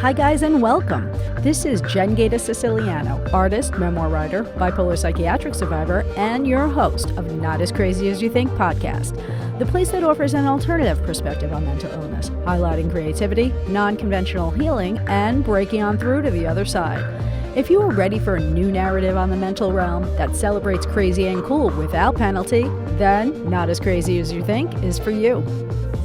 Hi guys and welcome. This is Gaita Siciliano, artist, memoir writer, bipolar psychiatric survivor, and your host of Not As Crazy As You Think podcast, the place that offers an alternative perspective on mental illness, highlighting creativity, non-conventional healing, and breaking on through to the other side. If you are ready for a new narrative on the mental realm that celebrates crazy and cool without penalty, then Not As Crazy As You Think is for you.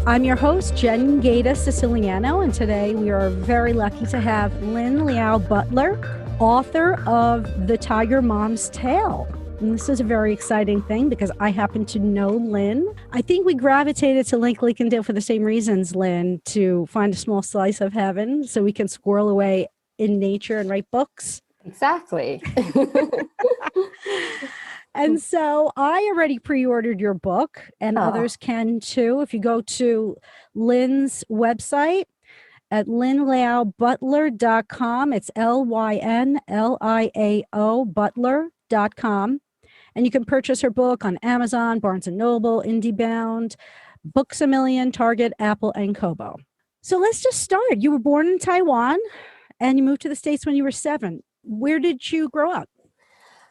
I'm your host, Gaita Siciliano, and today we are very lucky to have Lyn Liao Butler, author of The Tiger Mom's Tale. And this is a very exciting thing because I happen to know Lyn. I think we gravitated to Lake Lincoln for the same reasons, Lyn, to find a small slice of heaven so we can squirrel away in nature and write books. Exactly. And so I already pre-ordered your book, and others can too. If you go to Lyn's website at lynliaobutler.com, it's Lynliao Butler.com. And you can purchase her book on Amazon, Barnes & Noble, IndieBound, Books A Million, Target, Apple, and Kobo. So let's just start. You were born in Taiwan, and you moved to the States when you were 7. Where did you grow up?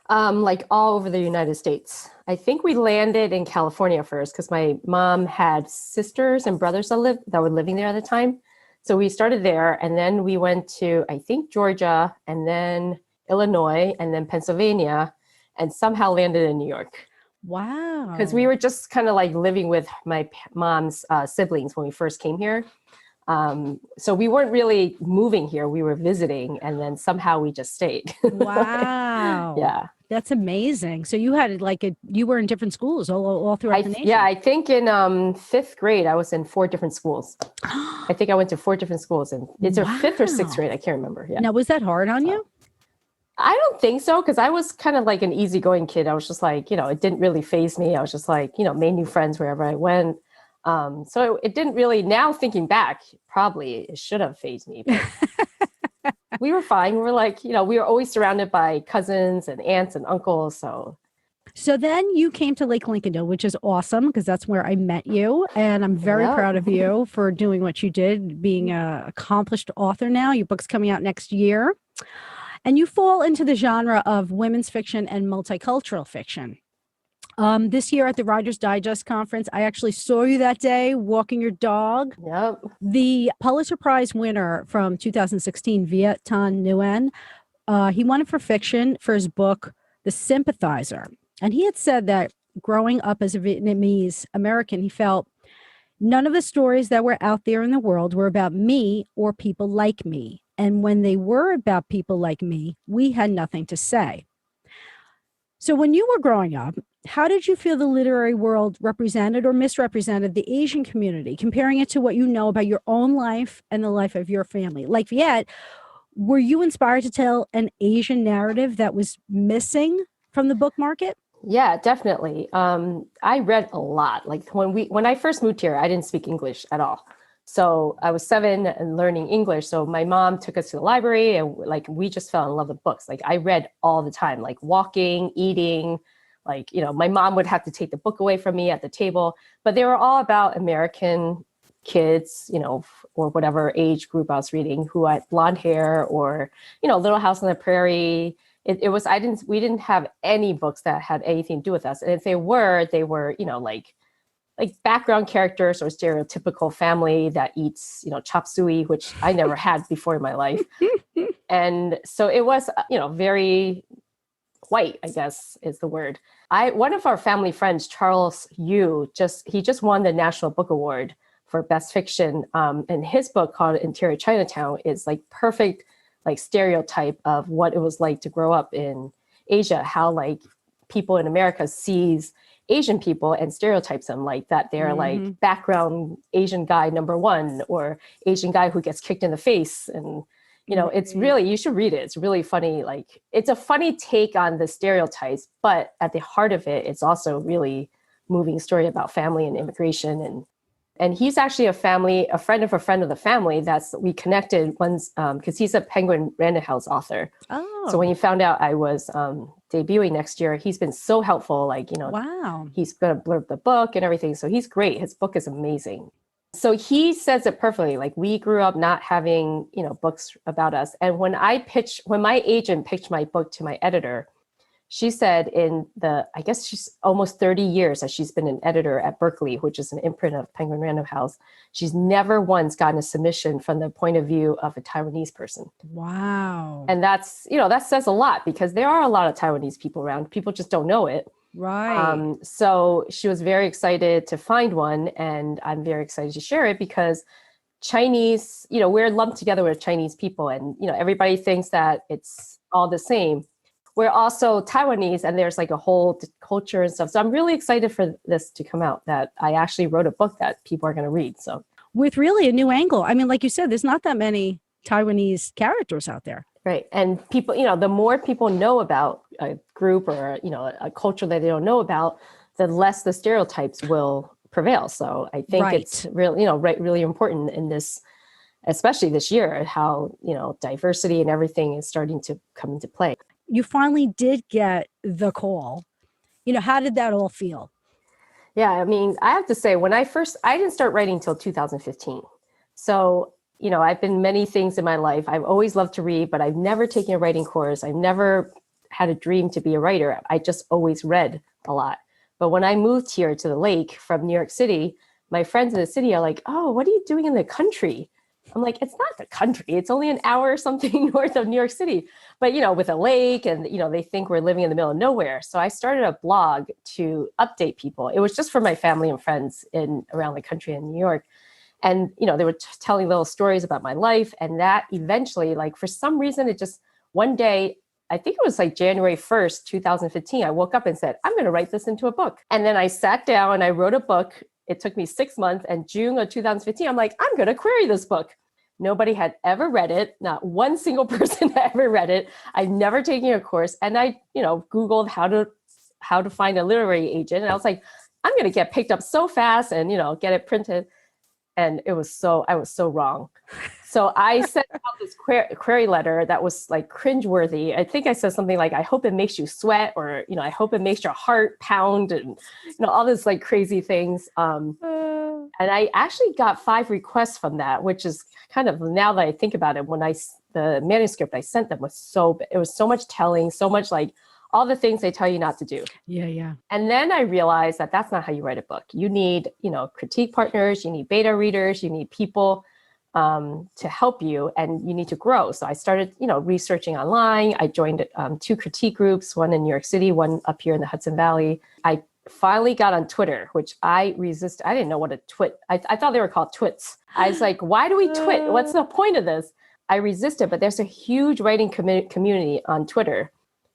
Like all over the United States. I think we landed in California first because my mom had sisters and brothers that were living there at the time. So we started there, and then we went to, I think, Georgia, and then Illinois, and then Pennsylvania, and somehow landed in New York. Wow. Because we were just kind of like living with my mom's siblings when we first came here. So we weren't really moving here. We were visiting, and then somehow we just stayed. Wow. Yeah. That's amazing. So you had you were in different schools all throughout the nation. Yeah, I think in 5th grade, I was in 4 different schools. I think I went to 4 different schools, and it's our 5th or 6th grade. I can't remember. Yeah. Now, was that hard on you? I don't think so, because I was kind of like an easygoing kid. I was just like, it didn't really faze me. I was just like, made new friends wherever I went. So it didn't really, now thinking back, probably it should have fazed me. But we were fine. We were like, we were always surrounded by cousins and aunts and uncles. So then you came to Lake Lincoln, which is awesome because that's where I met you. And I'm very proud of you for doing what you did, being an accomplished author now. Your book's coming out next year. And you fall into the genre of women's fiction and multicultural fiction. This year at the Writer's Digest conference, I actually saw you that day walking your dog. Yep. The Pulitzer Prize winner from 2016, Viet Thanh Nguyen, he won it for fiction for his book, The Sympathizer. And he had said that growing up as a Vietnamese American, he felt none of the stories that were out there in the world were about me or people like me. And when they were about people like me, we had nothing to say. So when you were growing up, how did you feel the literary world represented or misrepresented the Asian community, comparing it to what you know about your own life and the life of your family? Like Viet, were you inspired to tell an Asian narrative that was missing from the book market? Yeah, definitely. I read a lot. Like when I first moved here, I didn't speak English at all. So I was 7 and learning English. So my mom took us to the library, and like we just fell in love with books. Like I read all the time, like walking, eating. Like, my mom would have to take the book away from me at the table, but they were all about American kids, or whatever age group I was reading, who had blonde hair or, Little House on the Prairie. We didn't have any books that had anything to do with us. And if they were, like background characters or stereotypical family that eats, chop suey, which I never had before in my life. And so it was, very white, I guess is the word. One of our family friends, Charles Yu, he just won the National Book Award for Best Fiction. And his book called Interior Chinatown is like perfect, like stereotype of what it was like to grow up in Asia, how like people in America sees Asian people and stereotypes them like that. They're like background Asian guy number 1 or Asian guy who gets kicked in the face. And it's really, you should read it. It's really funny. Like it's a funny take on the stereotypes, but at the heart of it, it's also really moving story about family and immigration. And he's actually a friend of a friend of the family we connected once, because he's a Penguin Random House author. Oh. So when he found out I was debuting next year, he's been so helpful. Like, wow. He's going to blurb the book and everything. So he's great. His book is amazing. So he says it perfectly. Like we grew up not having, books about us. And when my agent pitched my book to my editor, she said I guess she's almost 30 years that she's been an editor at Berkeley, which is an imprint of Penguin Random House. She's never once gotten a submission from the point of view of a Taiwanese person. Wow. And that says a lot, because there are a lot of Taiwanese people around. People just don't know it. Right. So she was very excited to find one, and I'm very excited to share it, because Chinese, we're lumped together with Chinese people, and everybody thinks that it's all the same. We're also Taiwanese, and there's like a whole culture and stuff. So I'm really excited for this to come out, that I actually wrote a book that people are going to read. So with really a new angle. I mean, like you said, there's not that many Taiwanese characters out there. Right. And people, the more people know about a group or, a culture that they don't know about, the less the stereotypes will prevail. So I think it's really, really important in this, especially this year, how, diversity and everything is starting to come into play. You finally did get the call. How did that all feel? Yeah. I mean, I have to say, I didn't start writing until 2015. So I've been many things in my life. I've always loved to read, but I've never taken a writing course. I've never had a dream to be a writer. I just always read a lot. But when I moved here to the lake from New York City, my friends in the city are like, "Oh, what are you doing in the country?" I'm like, "It's not the country. It's only an hour or something north of New York City." But, with a lake, and, they think we're living in the middle of nowhere. So I started a blog to update people. It was just for my family and friends around the country in New York. And, they were telling little stories about my life. And that eventually, like, for some reason, it just one day, I think it was like January 1st, 2015, I woke up and said, I'm going to write this into a book. And then I sat down and I wrote a book. It took me 6 months. And June of 2015, I'm like, I'm going to query this book. Nobody had ever read it. Not one single person had ever read it. I'd never taken a course. And I, Googled how to find a literary agent. And I was like, I'm going to get picked up so fast and, get it printed. And I was so wrong. So I sent out this query letter that was like cringeworthy. I think I said something like, I hope it makes you sweat, or, I hope it makes your heart pound, and, all this like crazy things. And I actually got 5 requests from that, which is kind of, now that I think about it, the manuscript I sent them was it was so much telling, so much like all the things they tell you not to do. Yeah. And then I realized that that's not how you write a book. You need, critique partners, you need beta readers, you need people to help you, and you need to grow. So I started, researching online. I joined 2 critique groups, one in New York City, one up here in the Hudson Valley. I finally got on Twitter, which I resist. I didn't know what a twit. I thought they were called twits. I was like, why do we twit? What's the point of this? I resisted, but there's a huge writing community on Twitter.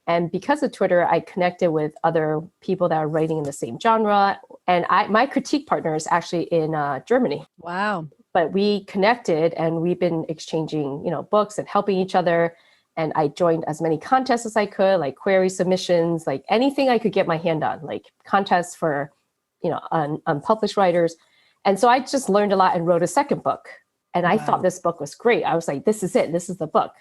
And because of Twitter, I connected with other people that are writing in the same genre. And my critique partner is actually in Germany. Wow. But we connected, and we've been exchanging, books and helping each other. And I joined as many contests as I could, like query submissions, like anything I could get my hand on, like contests for, unpublished writers. And so I just learned a lot and wrote a second book. And I thought this book was great. I was like, this is it. This is the book.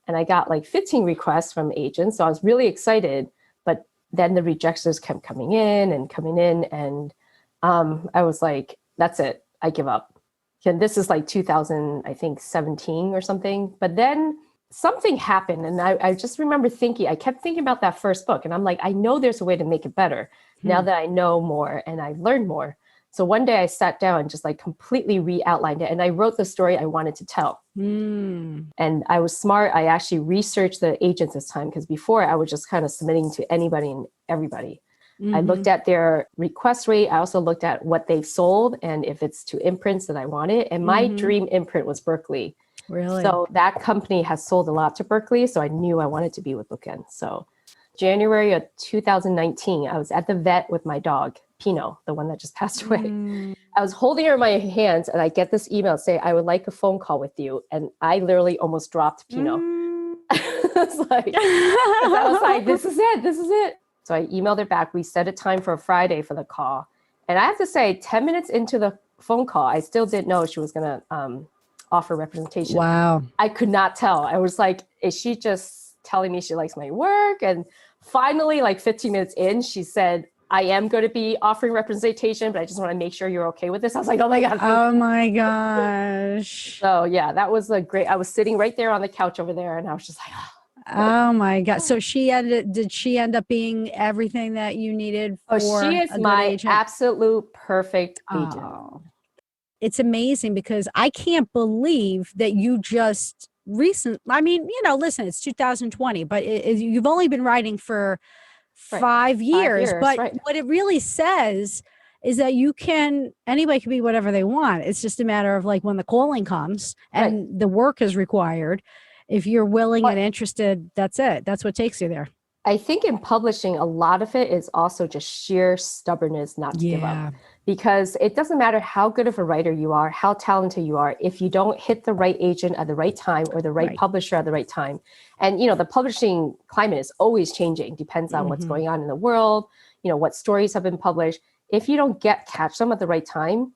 And I got like 15 requests from agents. So I was really excited. But then the rejections kept coming in. And I was like, that's it. I give up. And this is like 2017 or something. But then something happened. And I just remember I kept thinking about that first book. And I'm like, I know there's a way to make it better now that I know more and I've learned more. So one day I sat down and just like completely re-outlined it. And I wrote the story I wanted to tell. And I was smart. I actually researched the agents this time, because before I was just kind of submitting to anybody and everybody. I looked at their request rate. I also looked at what they've sold and if it's to imprints that I wanted. And my dream imprint was Berkeley. Really? So that company has sold a lot to Berkeley. So I knew I wanted to be with Bookend. So January of 2019, I was at the vet with my dog, Pinot, the one that just passed away. I was holding her in my hands, and I get this email saying, I would like a phone call with you. And I literally almost dropped Pinot. I was like, this is it. So I emailed her back. We set a time for a Friday for the call. And I have to say, 10 minutes into the phone call, I still didn't know she was going to offer representation. Wow. I could not tell. I was like, is she just telling me she likes my work? And finally, like 15 minutes in, she said, I am going to be offering representation, but I just want to make sure you're okay with this. I was like, oh my God. Oh my gosh. So yeah, that was a great, I was sitting right there on the couch over there and I was just like, oh. Oh my God. So did she end up being everything that you needed Oh, for she is a good my agent? absolute perfect agent. Oh, it's amazing because I can't believe that you just I mean, listen, it's 2020, but you've only been writing for Right. 5 years, 5 years, but right. what it really says is that anybody can be whatever they want. It's just a matter of like when the calling comes and the work is required. If you're willing and interested, that's it. That's what takes you there. I think in publishing, a lot of it is also just sheer stubbornness not to give up. Because it doesn't matter how good of a writer you are, how talented you are, if you don't hit the right agent at the right time or the right publisher at the right time. And, the publishing climate is always changing, depends on what's going on in the world, what stories have been published. If you don't catch them at the right time,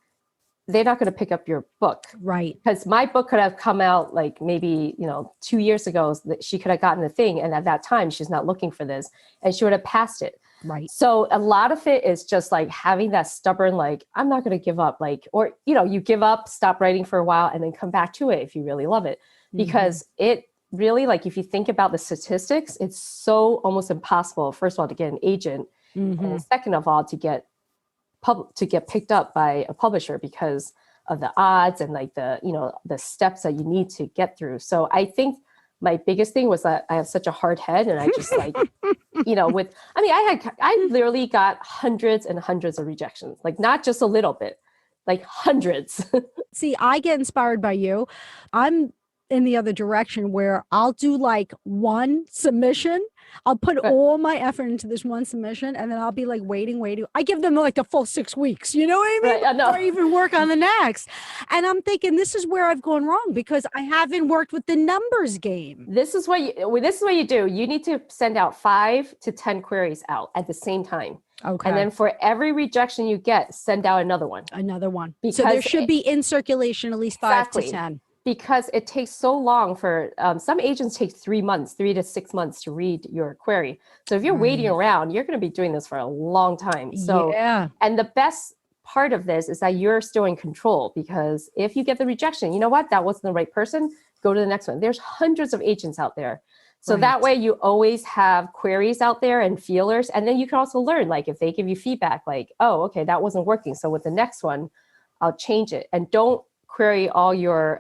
they're not going to pick up your book. Right. Because my book could have come out like maybe, 2 years ago, that she could have gotten the thing. And at that time, she's not looking for this and she would have passed it. Right. So a lot of it is just like having that stubborn, like, I'm not going to give up, like, or, you give up, stop writing for a while and then come back to it if you really love it. Because it really, like, if you think about the statistics, it's so almost impossible, first of all, to get an agent. And second of all, to get picked up by a publisher because of the odds and like the steps that you need to get through. So I think my biggest thing was that I have such a hard head and I just like, I literally got hundreds and hundreds of rejections, like not just a little bit, like hundreds. See, I get inspired by you. I'm in the other direction where I'll do like one submission. I'll put all my effort into this one submission and then I'll be like waiting. I give them like the full 6 weeks, you know what I mean? Before I even work on the next. And I'm thinking this is where I've gone wrong because I haven't worked with the numbers game. This is what you do. You need to send out 5 to 10 queries out at the same time. Okay. And then for every rejection you get, send out another one. So there should be in circulation at least 5 to 10. Because it takes so long for some agents take 3 months, 3 to 6 months to read your query. So if you're waiting around, you're going to be doing this for a long time. So, and the best part of this is that you're still in control because if you get the rejection, you know what, that wasn't the right person, go to the next one. There's hundreds of agents out there. So that way you always have queries out there and feelers. And then you can also learn, like if they give you feedback, like, oh, okay, that wasn't working. So with the next one, I'll change it. And don't query all your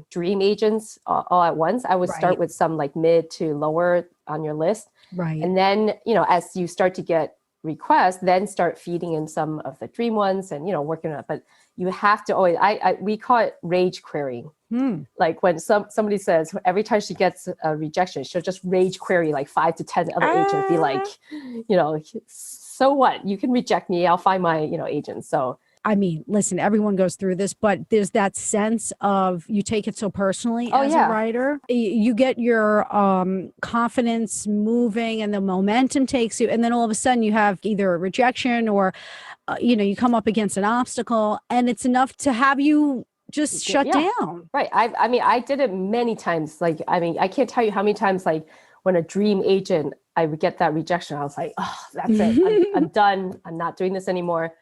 dream agents all at once. I would start with some like mid to lower on your list. Right. And then, as you start to get requests, then start feeding in some of the dream ones and, working on it. But you have to always, we call it rage querying. Like when somebody says, every time she gets a rejection, she'll just rage query like 5 to 10 other agents, be like, so what? You can reject me. I'll find my, agent. So I mean, listen, everyone goes through this, but there's that sense of you take it so personally as a writer. You get your confidence moving and the momentum takes you. And then all of a sudden you have either a rejection or, you come up against an obstacle and it's enough to have you just shut down. Right. I did it many times. Like, I can't tell you how many times, like when a dream agent, I would get that rejection. I was like, oh, that's it. I'm done. I'm not doing this anymore.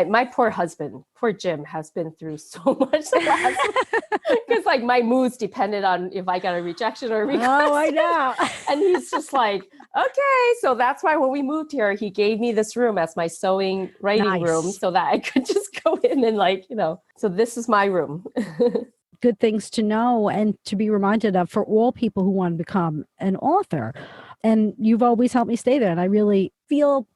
My poor husband, poor Jim, has been through so much because like my moods depended on if I got a rejection or a request. Oh, I know. And he's just like, okay. So that's why when we moved here, he gave me this room as my sewing writing room so that I could just go in and like, so this is my room. Good things to know and to be reminded of for all people who want to become an author. And you've always helped me stay there. And I really feel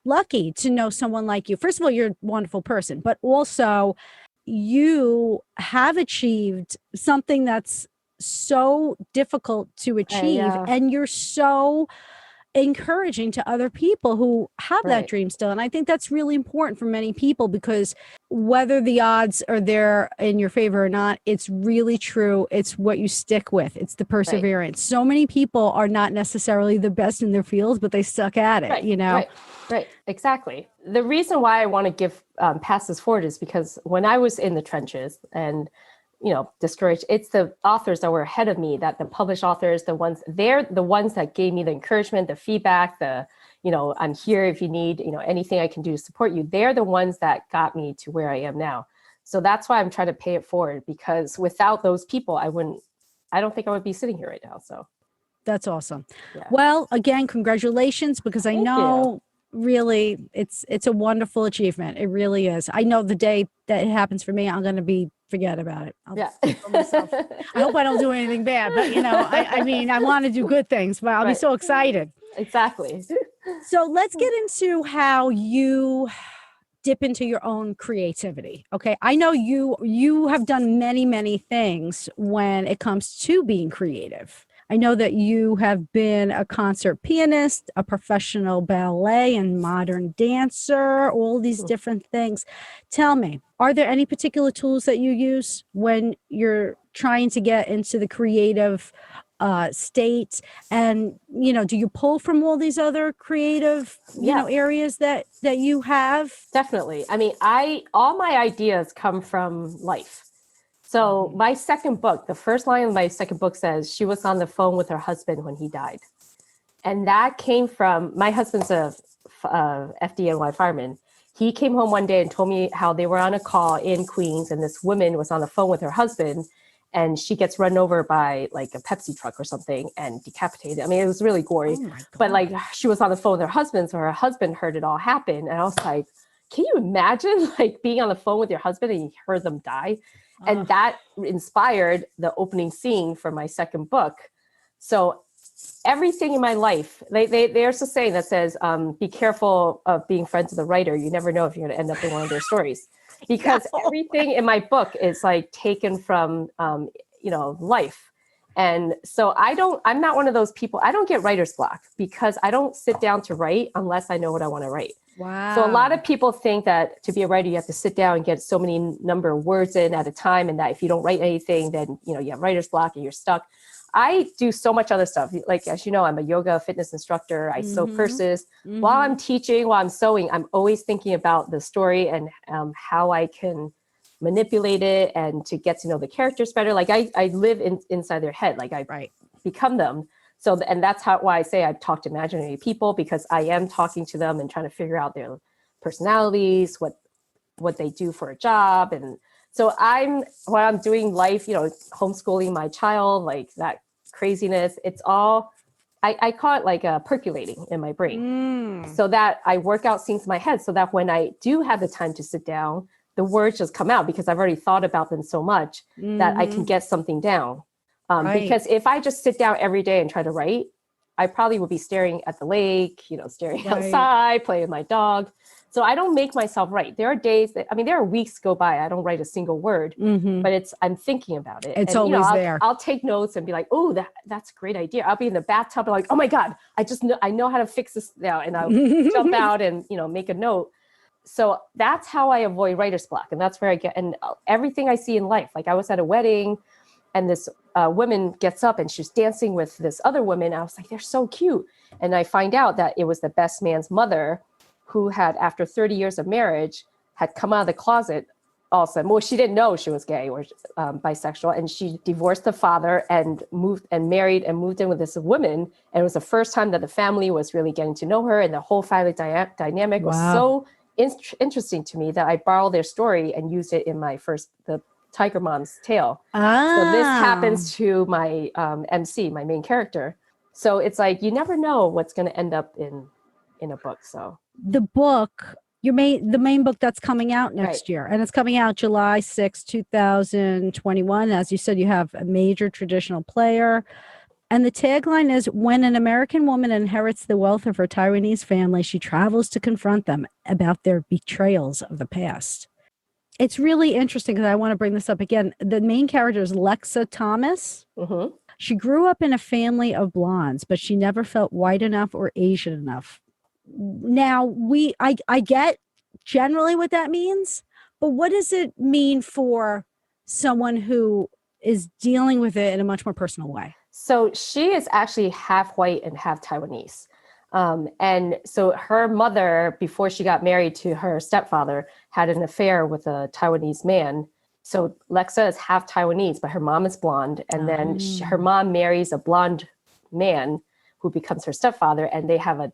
lucky to know someone like you. First of all, you're a wonderful person, but also you have achieved something that's so difficult to achieve. And you're so encouraging to other people who have that dream still. And I think that's really important for many people because whether the odds are there in your favor or not, it's really true. It's what you stick with. It's the perseverance. So many people are not necessarily the best in their fields, but they stuck at it, Right. Exactly. The reason why I want to give pass this forward is because when I was in the trenches and discouraged, it's the authors that were ahead of me, that the published authors, they're the ones that gave me the encouragement, the feedback, the I'm here if you need, anything I can do to support you. They're the ones that got me to where I am now. So that's why I'm trying to pay it forward, because without those people, I don't think I would be sitting here right now. So That's awesome. yeah. Well, again, congratulations, because I Thank know really it's a wonderful achievement. It really is. I know the day that it happens for me, I'm going to forget about it. I'll Yeah. for myself. I hope I don't do anything bad, but I mean, I want to do good things, but I'll be Right. so excited. Exactly. So let's get into how you dip into your own creativity. Okay. I know you have done many, many things when it comes to being creative. I know that you have been a concert pianist, a professional ballet and modern dancer, all these different things. Tell me, are there any particular tools that you use when you're trying to get into the creative state? And, do you pull from all these other creative, areas that you have? Definitely. I mean, all my ideas come from life. So my second book, the first line of my second book says, she was on the phone with her husband when he died. And that came from, my husband's a FDNY fireman. He came home one day and told me how they were on a call in Queens, and this woman was on the phone with her husband, and she gets run over by like a Pepsi truck or something and decapitated. I mean, it was really gory, but like she was on the phone with her husband. So her husband heard it all happen. And I was like, can you imagine like being on the phone with your husband and you heard them die? And that inspired the opening scene for my second book. So everything in my life, there's a saying that says, be careful of being friends with a writer. You never know if you're going to end up in one of their stories. Because everything in my book is like taken from, life. And so I'm not one of those people, I don't get writer's block because I don't sit down to write unless I know what I want to write. Wow. So a lot of people think that to be a writer, you have to sit down and get so many number of words in at a time. And that if you don't write anything, then, you have writer's block and you're stuck. I do so much other stuff. Like, as you know, I'm a yoga fitness instructor. I sew purses. While I'm teaching, while I'm sewing, I'm always thinking about the story and how I can manipulate it and to get to know the characters better. Like I live inside their head. Like I become them. So, and that's why I say I talk to imaginary people, because I am talking to them and trying to figure out their personalities, what they do for a job. And so while I'm doing life, homeschooling my child, like that craziness, it's all, I call it like percolating in my brain. So that I work out scenes in my head so that when I do have the time to sit down, the words just come out because I've already thought about them so much that I can get something down. Because if I just sit down every day and try to write, I probably would be staring at the lake, staring outside, playing with my dog. So I don't make myself write. There are days there are weeks go by, I don't write a single word, but I'm thinking about it. It's always there. I'll take notes and be like, oh, that's a great idea. I'll be in the bathtub and like, oh my God, I know how to fix this now. And I'll jump out and, make a note. So that's how I avoid writer's block. And that's where I get, and everything I see in life, like I was at a wedding and this woman gets up and she's dancing with this other woman. I was like, they're so cute. And I find out that it was the best man's mother who had, after 30 years of marriage, had come out of the closet all of a sudden. Well, she didn't know she was gay or bisexual. And she divorced the father and moved and married and moved in with this woman. And it was the first time that the family was really getting to know her. And the whole family dynamic was so interesting to me that I borrowed their story and used it in the Tiger Mom's tale. So this happens to my MC, my main character. So it's like, you never know what's going to end up in a book. So the book, the main book that's coming out next year, and it's coming out July 6, 2021. As you said, you have a major traditional player. And the tagline is, when an American woman inherits the wealth of her Taiwanese family, she travels to confront them about their betrayals of the past. It's really interesting because I want to bring this up again. The main character is Lexa Thomas. She grew up in a family of blondes, but she never felt white enough or Asian enough. Now, I get generally what that means, but what does it mean for someone who is dealing with it in a much more personal way? So she is actually half white and half Taiwanese. And so her mother, before she got married to her stepfather, had an affair with a Taiwanese man. So Lexa is half Taiwanese, but her mom is blonde. And then her mom marries a blonde man who becomes her stepfather. And they have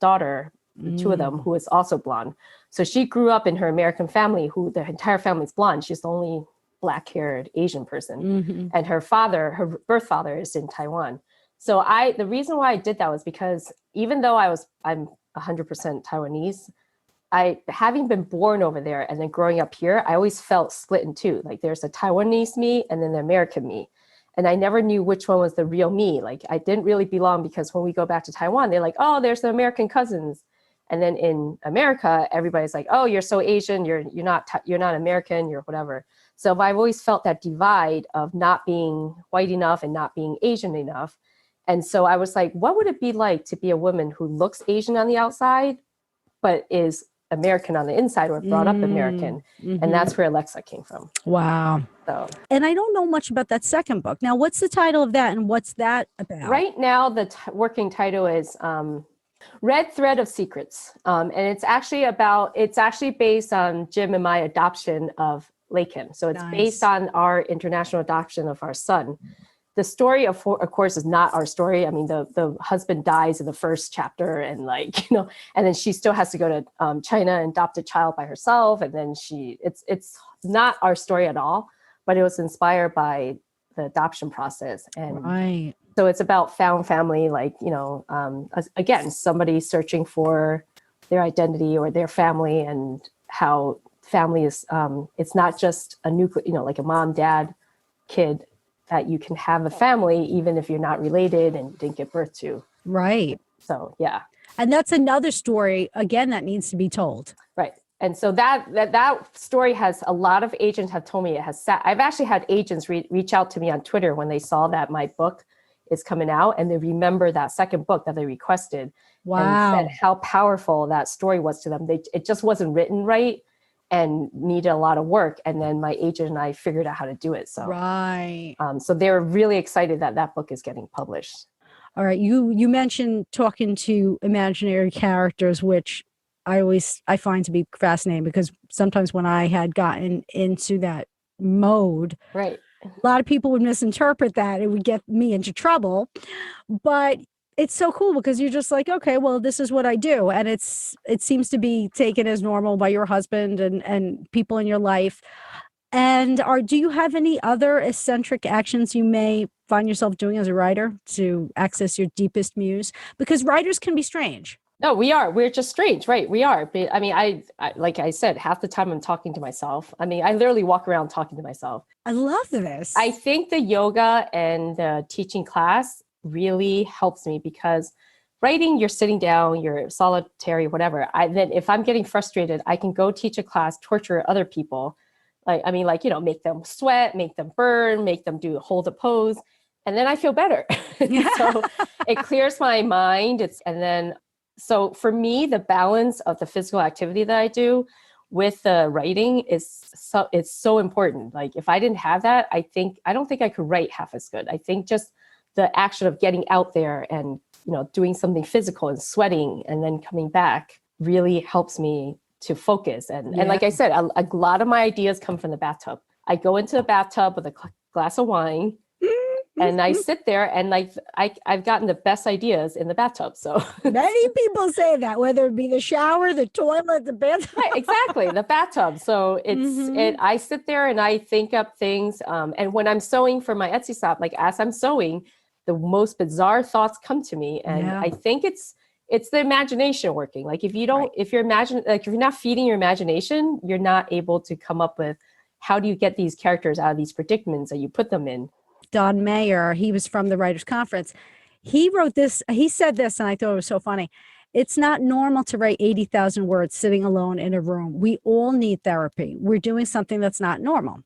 daughter, the two of them, who is also blonde. So she grew up in her American family, who the entire family is blonde. She's the only black-haired Asian person. And her father, her birth father, is in Taiwan. So the reason why I did that was because even though I'm 100% Taiwanese, having been born over there and then growing up here, I always felt split in two. Like there's a Taiwanese me and then the American me. And I never knew which one was the real me. Like I didn't really belong, because when we go back to Taiwan, they're like, oh, there's the American cousins. And then in America, everybody's like, oh, you're so Asian, you're not American, you're whatever. So I've always felt that divide of not being white enough and not being Asian enough. And so I was like, what would it be like to be a woman who looks Asian on the outside, but is American on the inside, or brought up American? And that's where Alexa came from. Wow. So, and I don't know much about that second book. Now, what's the title of that, and what's that about? Right now, the working title is Red Thread of Secrets. And it's actually based on Jim and my adoption of Lay Kim. So it's based on our international adoption of our son. The story, of course, is not our story. I mean, the husband dies in the first chapter, and and then she still has to go to China and adopt a child by herself. And then it's not our story at all, but it was inspired by the adoption process. And so it's about found family, again, somebody searching for their identity or their family, and how family is, it's not just a nuclear, like a mom, dad, kid, that you can have a family even if you're not related and didn't give birth to. Right. So, yeah. And that's another story, again, that needs to be told. Right. And so that story has, a lot of agents have told me it has I've actually had agents reach out to me on Twitter when they saw that my book is coming out, and they remember that second book that they requested. Wow. And said how powerful that story was to them. It just wasn't written right and needed a lot of work. And then my agent and I figured out how to do it. So, so they were really excited that book is getting published. All right. You mentioned talking to imaginary characters, which I find to be fascinating, because sometimes when I had gotten into that mode, right, a lot of people would misinterpret that. It would get me into trouble, but it's so cool because you're just like, okay, well, this is what I do. And it seems to be taken as normal by your husband and people in your life. And do you have any other eccentric actions you may find yourself doing as a writer to access your deepest muse? Because writers can be strange. No, we are. We're just strange, right? We are. But I mean, I like I said, half the time I'm talking to myself. I mean, I literally walk around talking to myself. I love this. I think the yoga and the teaching class really helps me, because writing, you're sitting down, you're solitary, whatever. Then if I'm getting frustrated, I can go teach a class, torture other people. Make them sweat, make them burn, make them hold a pose. And then I feel better. So it clears my mind. So for me, the balance of the physical activity that I do with the writing it's so important. Like if I didn't have that, I don't think I could write half as good. I think just the action of getting out there and, doing something physical and sweating and then coming back really helps me to focus. And like I said, a lot of my ideas come from the bathtub. I go into the bathtub with a glass of wine and I sit there, and I've gotten the best ideas in the bathtub. So many people say that, whether it be the shower, the toilet, the bathtub. Right, exactly, the bathtub. So I sit there and I think up things. And when I'm sewing for my Etsy shop, as I'm sewing, the most bizarre thoughts come to me. And I think it's the imagination working. Like if you're not feeding your imagination, you're not able to come up with, how do you get these characters out of these predicaments that you put them in? Don Mayer, he was from the Writers' Conference. He wrote this, he said this, and I thought it was so funny. It's not normal to write 80,000 words sitting alone in a room. We all need therapy. We're doing something that's not normal.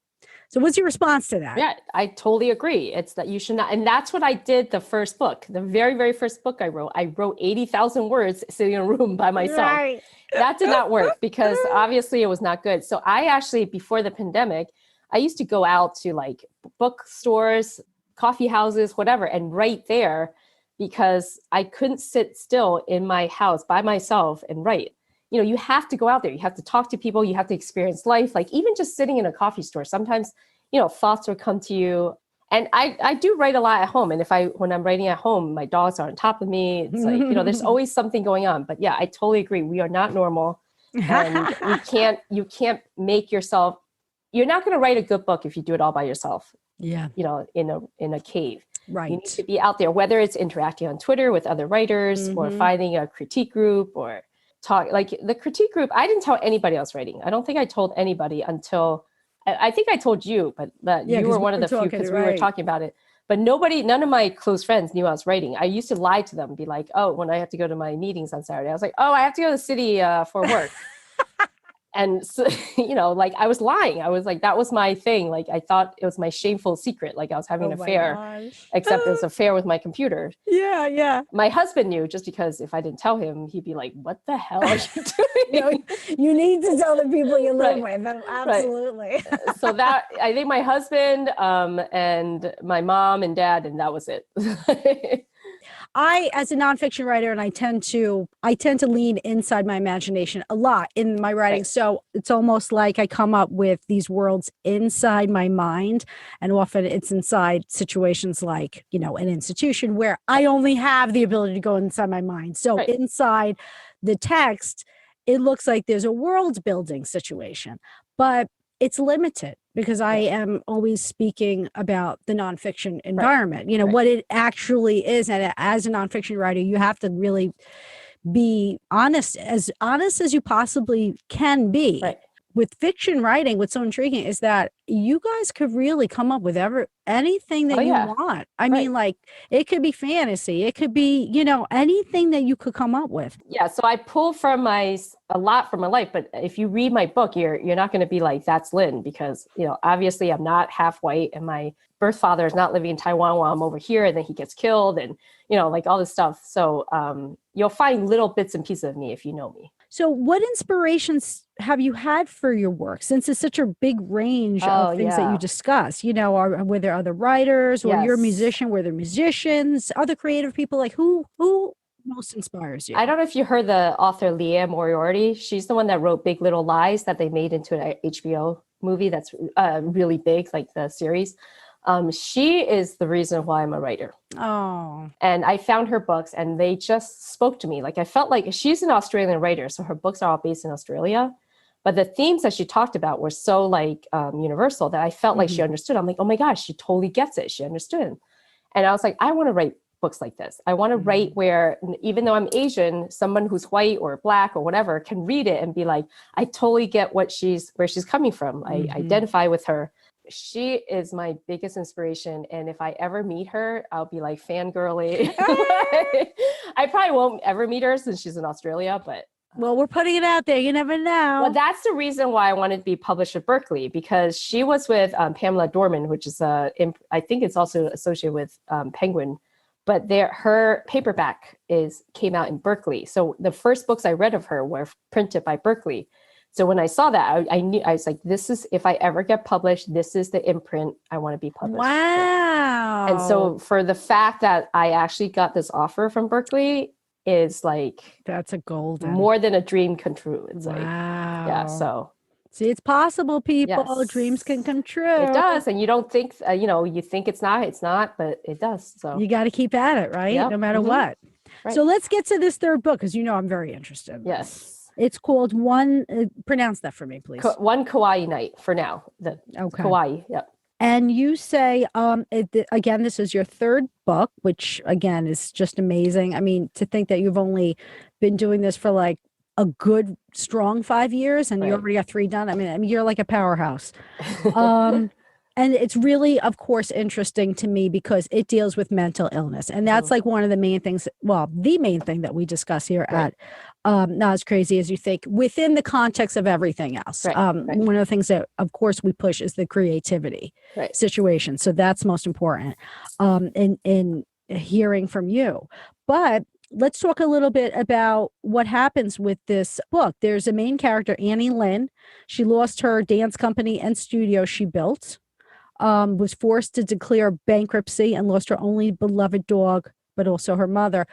So what's your response to that? Yeah, I totally agree. It's that you should not. And that's what I did the first book. The very, very first book I wrote 80,000 words sitting in a room by myself. Right. That did not work because obviously it was not good. So I actually, before the pandemic, I used to go out to bookstores, coffee houses, whatever, and write there because I couldn't sit still in my house by myself and write. You have to go out there. You have to talk to people. You have to experience life. Even just sitting in a coffee store, sometimes, thoughts will come to you. And I do write a lot at home. And when I'm writing at home, my dogs are on top of me. It's like, there's always something going on. But yeah, I totally agree. We are not normal. And you can't make yourself, you're not going to write a good book if you do it all by yourself. Yeah. In a cave. Right. You need to be out there, whether it's interacting on Twitter with other writers or finding a critique group or talk. Like the critique group, I didn't tell anybody else writing. I don't think I told anybody until, I think I told you, but you were one of the few because we were talking about it. But none of my close friends knew I was writing. I used to lie to them and be like, oh, when I have to go to my meetings on Saturday, I was like, oh, I have to go to the city for work. And so, like I was lying. I was like, that was my thing. Like I thought it was my shameful secret. Like I was having an affair, except it was an affair with my computer. Yeah, yeah. My husband knew, just because if I didn't tell him, he'd be like, what the hell are you doing? You need to tell the people you live with. Absolutely. Right. So that, I think my husband and my mom and dad, and that was it. I, as a nonfiction writer, and I tend to lean inside my imagination a lot in my writing. Right. So it's almost like I come up with these worlds inside my mind. And often it's inside situations like, an institution where I only have the ability to go inside my mind. So inside the text, it looks like there's a world building situation, but it's limited because I am always speaking about the nonfiction environment, what it actually is. And as a nonfiction writer, you have to really be honest as you possibly can be. Right. With fiction writing, what's so intriguing is that you guys could really come up with anything that you want. I mean, like it could be fantasy, it could be, anything that you could come up with. Yeah. So I pull from a lot from my life, but if you read my book, you're not going to be like, that's Lyn, because, obviously I'm not half white and my birth father is not living in Taiwan while I'm over here, and then he gets killed and, like all this stuff. So you'll find little bits and pieces of me if you know me. So what inspirations have you had for your work, since it's such a big range of things that you discuss? Were there other writers, or you're a musician? Were there musicians, other creative people? Like who most inspires you? I don't know if you heard the author Leah Moriarty. She's the one that wrote Big Little Lies that they made into an HBO movie that's really big, like the series. She is the reason why I'm a writer. Oh. And I found her books and they just spoke to me. Like I felt like she's an Australian writer, so her books are all based in Australia. But the themes that she talked about were so universal that I felt like she understood. I'm like, oh my gosh, she totally gets it. She understood. And I was like, I want to write books like this. I want to write where, even though I'm Asian, someone who's white or black or whatever can read it and be like, I totally get where she's coming from. I identify with her. She is my biggest inspiration. And if I ever meet her, I'll be like fangirly. I probably won't ever meet her since she's in Australia, but. Well, we're putting it out there. You never know. Well, that's the reason why I wanted to be published at Berkeley, because she was with Pamela Dorman, which is I think it's also associated with Penguin, but her paperback came out in Berkeley. So the first books I read of her were printed by Berkeley. So when I saw that, I knew, I was like, this is, if I ever get published, this is the imprint I want to be published. Wow. And so for the fact that I actually got this offer from Berkeley is like, that's a golden, more than a dream come true. It's wow. like, yeah. So see, it's possible, people. Yes. Dreams can come true. It does. And you don't think, you think it's not, but it does. So you got to keep at it, right? Yep. No matter what. Right. So let's get to this third book, because I'm very interested. Yes. It's called One, pronounce that for me, please. One Kawaii Night for now. Kawaii, yep. And you say, again, this is your third book, which again is just amazing. I mean, to think that you've only been doing this for like a good, strong 5 years and you already got 3 done. I mean, you're like a powerhouse. And it's really, of course, interesting to me because it deals with mental illness. And that's like one of the main things, the main thing that we discuss here at Not As Crazy As You Think, within the context of everything else. One of the things that, of course, we push is the creativity situation. So that's most important in hearing from you. But let's talk a little bit about what happens with this book. There's a main character, Annie Lyn. She lost her dance company and studio she built. Was forced to declare bankruptcy and lost her only beloved dog, but also her mother.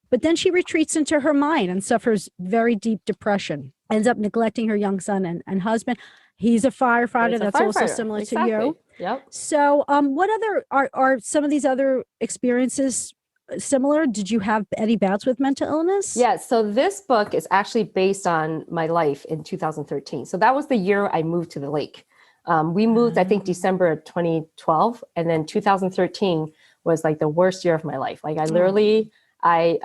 But then she retreats into her mind and suffers very deep depression, ends up neglecting her young son and husband. He's a firefighter. That's also similar to you. Yep. So, what other are some of these other experiences similar? Did you have any bouts with mental illness? Yeah, so this book is actually based on my life in 2013. So that was the year I moved to the lake. We moved, I think, December of 2012, and then 2013 was like the worst year of my life. Like I literally, I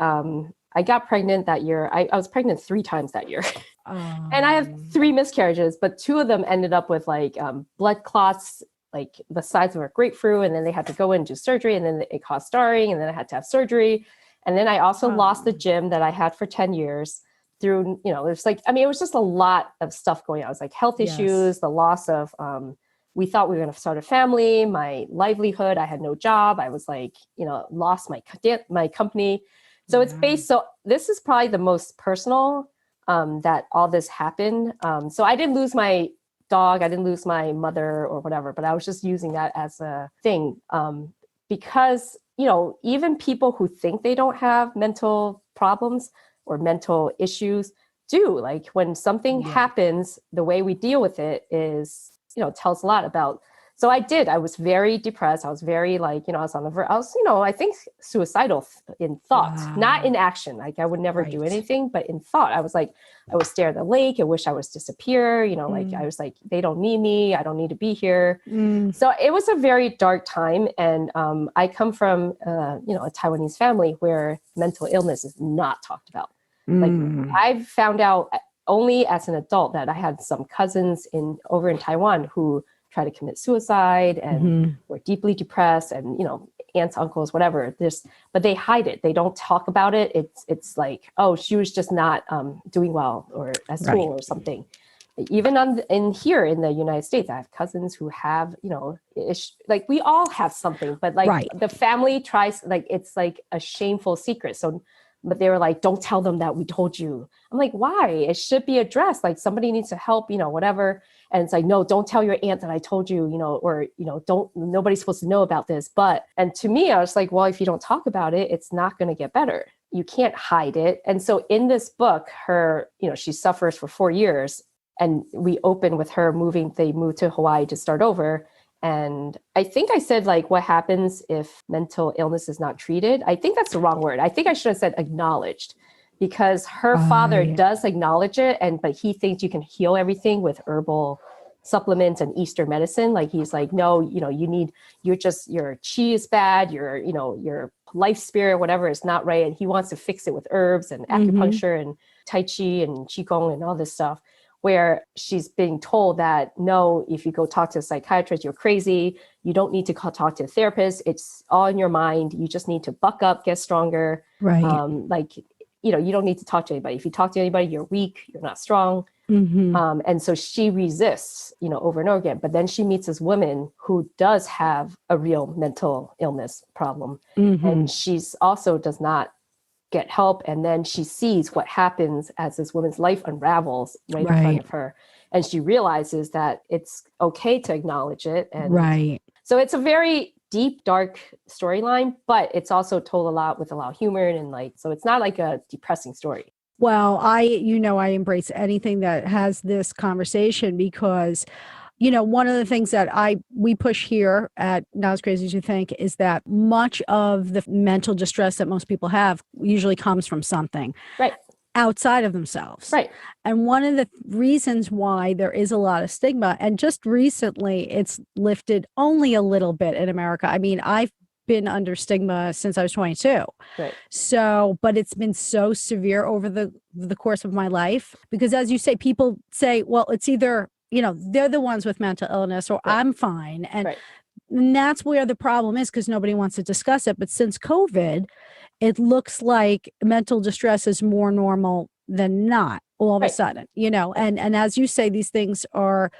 got pregnant that year. I was pregnant 3 times that year. And I have 3 miscarriages, but 2 of them ended up with like blood clots, like the size of a grapefruit. And then they had to go in and do surgery, and then it caused scarring, and then I had to have surgery. And then I also lost the gym that I had for 10 years through, it was like, I mean, it was just a lot of stuff going on. It was like health issues, the loss of, we thought we were going to start a family, my livelihood. I had no job. I was like, lost my company. So it's based, so this is probably the most personal that all this happened. So I didn't lose my dog. I didn't lose my mother or whatever, but I was just using that as a thing because, even people who think they don't have mental problems or mental issues do. Like when something happens, the way we deal with it is, tells a lot about. So I was very depressed. I was very like, I was on the verge. I was, I think suicidal in thought, not in action. Like I would never do anything, but in thought, I was like, I would stare at the lake. I wish I was disappear. Like I was like, they don't need me. I don't need to be here. So it was a very dark time. And I come from, a Taiwanese family where mental illness is not talked about. Like I found out only as an adult that I had some cousins over in Taiwan who try to commit suicide and were deeply depressed and, aunts, uncles, whatever, but they hide it. They don't talk about it. It's like, oh, she was just not doing well or at school or something. Even in here in the United States, I have cousins who have, like we all have something, but like the family tries, like, it's like a shameful secret. So, but they were like, don't tell them that we told you. I'm like, why? It should be addressed. Like somebody needs to help, whatever. And it's like, no, don't tell your aunt that I told you, or, nobody's supposed to know about this. And to me, I was like, well, if you don't talk about it, it's not going to get better. You can't hide it. And so in this book, she suffers for 4 years, and we open with her they moved to Hawaii to start over. And I think I said like, what happens if mental illness is not treated? I think that's the wrong word. I think I should have said acknowledged, because her father does acknowledge it. But he thinks you can heal everything with herbal supplements and Eastern medicine. Like he's like, no, your chi is bad. Your life spirit, whatever, is not right. And he wants to fix it with herbs and acupuncture and Tai Chi and Qigong and all this stuff, where she's being told that, no, if you go talk to a psychiatrist, you're crazy. You don't need to talk to a therapist. It's all in your mind. You just need to buck up, get stronger. Right. You don't need to talk to anybody. If you talk to anybody, you're weak, you're not strong. And so she resists, over and over again. But then she meets this woman who does have a real mental illness problem. And she's also does not get help. And then she sees what happens as this woman's life unravels right in front of her. And she realizes that it's okay to acknowledge it. And so it's a very deep, dark storyline, but it's also told with a lot of humor and so it's not like a depressing story. Well, I embrace anything that has this conversation because, one of the things that we push here at Not As Crazy As You Think is that much of the mental distress that most people have usually comes from something outside of themselves. And one of the reasons why there is a lot of stigma, and just recently it's lifted only a little bit in America. I mean, I've been under stigma since I was 22. So, but it's been so severe over the course of my life, because as you say, people say, well, it's either, they're the ones with mental illness or I'm fine. And that's where the problem is, because nobody wants to discuss it. But since COVID, it looks like mental distress is more normal than not all of a sudden, and as you say, these things are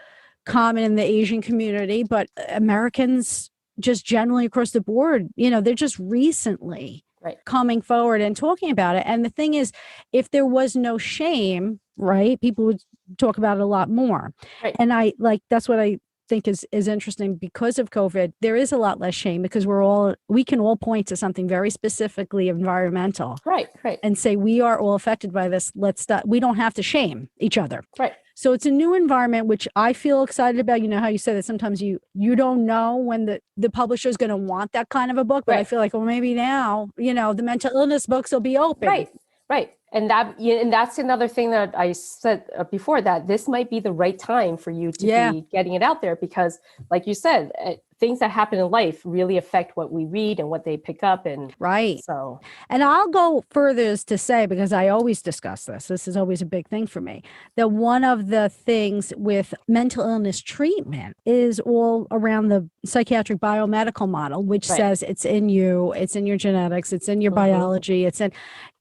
common in the Asian community, but Americans just generally across the board, they're just recently coming forward and talking about it. And the thing is, if there was no shame, people would talk about it a lot more. And that's what I think is interesting. Because of COVID, there is a lot less shame, because we can all point to something very specifically environmental, and say we are all affected by this. Let's stop. We don't have to shame each other. So it's a new environment, which I feel excited about. You know how you said that sometimes you don't know when the publisher is going to want that kind of a book, but I Right. feel like, well, maybe now, the mental illness books will be open. Right. Right. And that's another thing that I said before, that this might be the right time for you to be getting it out there, because like you said, things that happen in life really affect what we read and what they pick up. And right. So, and I'll go further as to say, because I always discuss this is always a big thing for me, that one of the things with mental illness treatment is all around the psychiatric biomedical model, which says it's in you, it's in your genetics, it's in your biology, it's in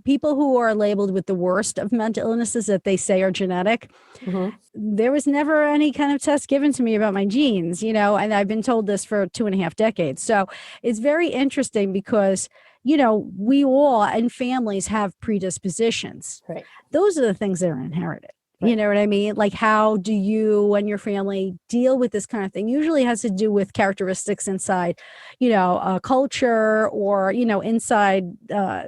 people who are labeled with the worst of mental illnesses that they say are genetic. There was never any kind of test given to me about my genes, and I've been told this for 2.5 decades. So it's very interesting because, we all and families have predispositions. Right. Those are the things that are inherited. Right. You know what I mean? Like, how do you and your family deal with this kind of thing? Usually has to do with characteristics inside, culture, or, inside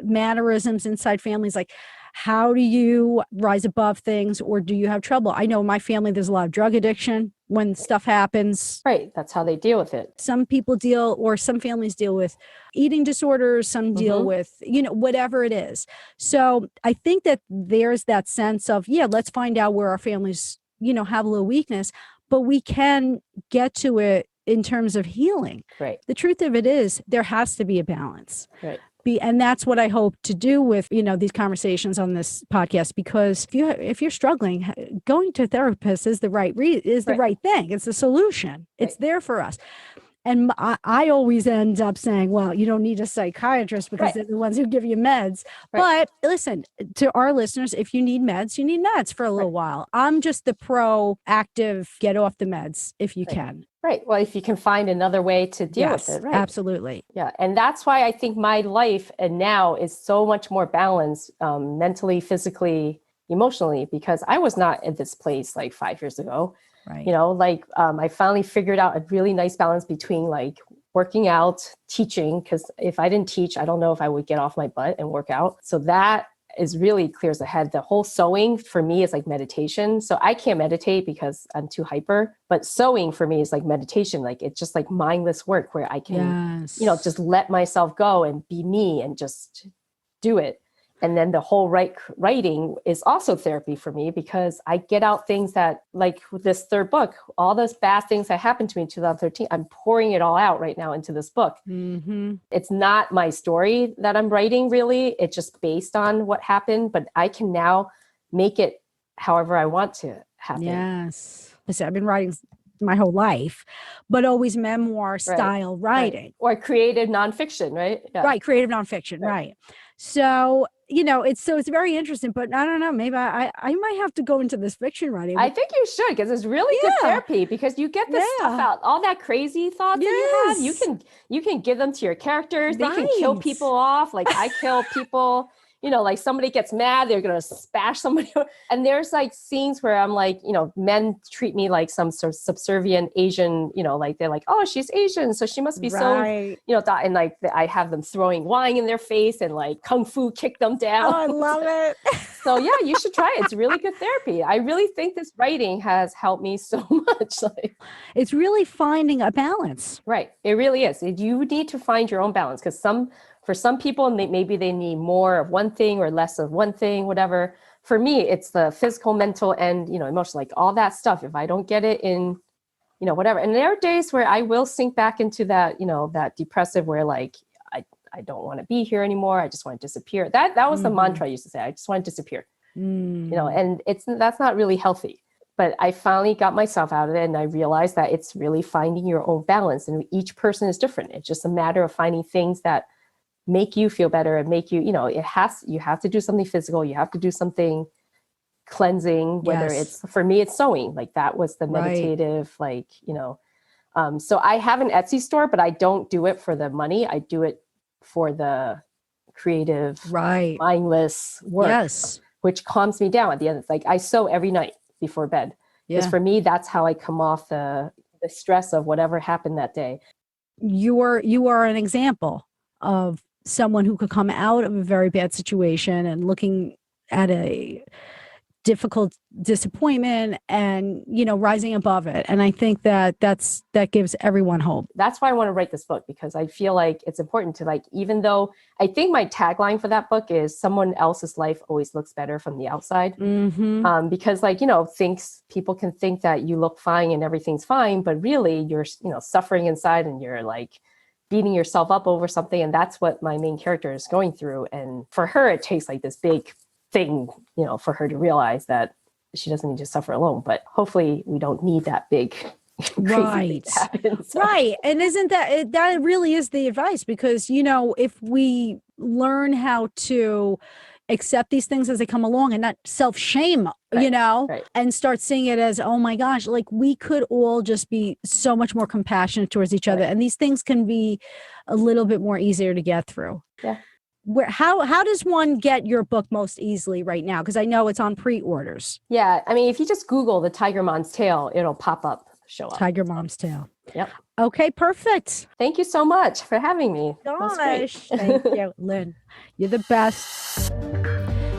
mannerisms inside families. Like, how do you rise above things, or do you have trouble? I know in my family, there's a lot of drug addiction when stuff happens. Right. That's how they deal with it. Some people some families deal with eating disorders, some deal with, whatever it is. So I think that there's that sense of, let's find out where our families, have a little weakness, but we can get to it in terms of healing. Right. The truth of it is there has to be a balance. Right. And that's what I hope to do with, these conversations on this podcast, because if you're struggling, going to a therapist is the right thing. It's the solution. It's there for us. And I always end up saying, well, you don't need a psychiatrist because they're the ones who give you meds. But listen, to our listeners, if you need meds, you need meds for a little while. I'm just the proactive, get off the meds if you can. Right. Well, if you can find another way to deal with it. Right. Absolutely. Yeah. And that's why I think my life and now is so much more balanced, mentally, physically, emotionally, because I was not in this place like 5 years ago. Right. I finally figured out a really nice balance between like working out, teaching, because if I didn't teach, I don't know if I would get off my butt and work out. So that is really clears ahead. The whole sewing for me is like meditation. So I can't meditate because I'm too hyper, but sewing for me is like meditation. Like it's just like mindless work where I can, just let myself go and be me and just do it. And then the whole writing is also therapy for me, because I get out things that, like with this third book, all those bad things that happened to me in 2013, I'm pouring it all out right now into this book. It's not my story that I'm writing, really. It's just based on what happened, but I can now make it however I want to happen. Yes. Listen, I've been writing my whole life, but always memoir style writing. Or creative nonfiction, right? Yeah. Right. Creative nonfiction. Right. So, it's very interesting, but I don't know, maybe I might have to go into this fiction writing. I think you should, because it's really good therapy, because you get this stuff out, all that crazy thoughts that you have, you can give them to your characters. They can kill people off. Like I kill people, like somebody gets mad, they're going to bash somebody. And there's like scenes where I'm like, men treat me like some sort of subservient Asian, like they're like, oh, she's Asian, so she must be so, and like I have them throwing wine in their face and like kung fu kick them down. Oh, I love it. So yeah, you should try it. It's really good therapy. I really think this writing has helped me so much. It's really finding a balance. Right. It really is. You need to find your own balance, because for some people, maybe they need more of one thing or less of one thing, whatever. For me, it's the physical, mental, and, emotional, like all that stuff. If I don't get it in, whatever. And there are days where I will sink back into that, that depressive where like, I don't want to be here anymore. I just want to disappear. That was the mantra I used to say. I just want to disappear, and that's not really healthy. But I finally got myself out of it, and I realized that it's really finding your own balance, and each person is different. It's just a matter of finding things that make you feel better and make you, you have to do something physical. You have to do something cleansing, whether it's, for me, it's sewing. Like that was the meditative, so I have an Etsy store, but I don't do it for the money. I do it for the creative, mindless work, which calms me down at the end. It's like I sew every night before bed. Because for me, that's how I come off the stress of whatever happened that day. You are an example of someone who could come out of a very bad situation and looking at a difficult disappointment and, rising above it. And I think that gives everyone hope. That's why I want to write this book, because I feel like it's important to even though I think my tagline for that book is someone else's life always looks better from the outside. Mm-hmm. Because people can think that you look fine and everything's fine, but really you're, suffering inside and you're beating yourself up over something. And that's what my main character is going through. And for her, it takes this big thing, for her to realize that she doesn't need to suffer alone. But hopefully we don't need that big crazy thing to happen. So. Right. And isn't that really is the advice? Because, if we learn how to accept these things as they come along and not self-shame, right. and start seeing it as, oh my gosh, we could all just be so much more compassionate towards each other. And these things can be a little bit more easier to get through. Yeah. How does one get your book most easily right now? Because I know it's on pre-orders. Yeah. I mean, if you just Google the Tiger Mom's Tale, it'll pop up, show up. Tiger Mom's Tale. Yep. Okay, perfect. Thank you so much for having me. Gosh, thank you, Lyn. You're the best.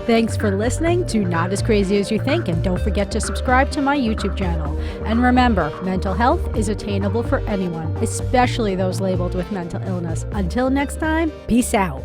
Thanks for listening to Not As Crazy As You Think, and don't forget to subscribe to my YouTube channel. And remember, mental health is attainable for anyone, especially those labeled with mental illness. Until next time, peace out.